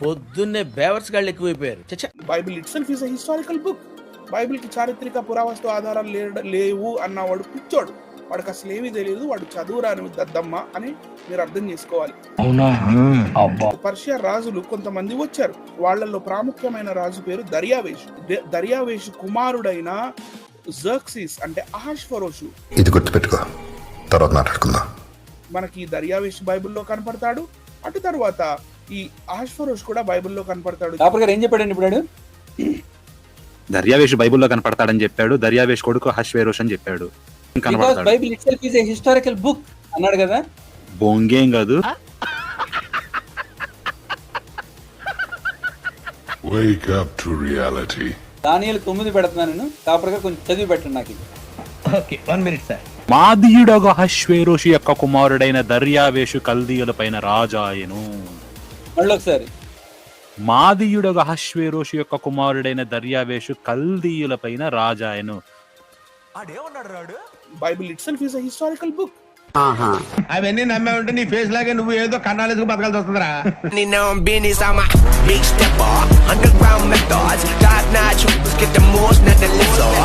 పొద్దున్నే బేవర్స్ గాళ్ళు ఎక్కువైపోయారు. చచ్చా, Bible itself is a historical book. Bible కి చారిత్రక పురావస్తు ఆధారాలు లేవు అన్నవాడు పిచ్చోడు. వాడికి అసలు ఏమీ తెలియదు, వాడు చదువురాని దద్దమ్మ అని మీరు అర్థం చేసుకోవాలి. పర్షియా రాజులు కొంతమంది వచ్చారు. వాళ్ళల్లో ప్రాముఖ్యమైన రాజు పేరు దర్యావేషు. దర్యావేషు కుమారుడైన జర్క్సిస్ అంటే అహష్వరోషు. ఇది గుర్తుపెట్టుకో, తర్వాత మాట్లాడుకుందాం. మనకి దర్యావేషు బైబిల్లో కనపడతాడు. అటు తర్వాత ఈ అహష్వరోషు కూడా బైబిల్లో కనపడతాడు. ఏం చెప్పాడండి ఇప్పుడు? దర్యావేషు బైబిల్లో కనపడతాడని చెప్పాడు. దర్యావేషు కొడుకు అహష్వేరోష్ అని చెప్పాడు. Bible itself is a historical book అన్నాడు కదా. బొంగేం కాదు. Wake up to reality. దానియేలు 9 పెడుతున్నాను నేను. కాపర్గా కొంచెం చదివి పెట్టండి నాకు. Okay, 1 minute sir. మాదీయుడగు అహష్వేరోషు యొక్క కుమారుడైన దర్యావేషు కల్దీయుల పైన రాజాయను. మళ్ళీ ఒకసారి. మాదీయుడగు అహష్వేరోషు యొక్క కుమారుడైన దర్యావేషు కల్దీయుల పైన రాజాయను. Bible itself is a historical book. అవన్నీ నమ్మే ఉంటే నీ ఫేస్ లాగే నువ్వు ఏదో కన్నాలేసుకు బతకాల్సి వస్తుందిరా. Underground methods, dark night troopers get the most, not the lizard.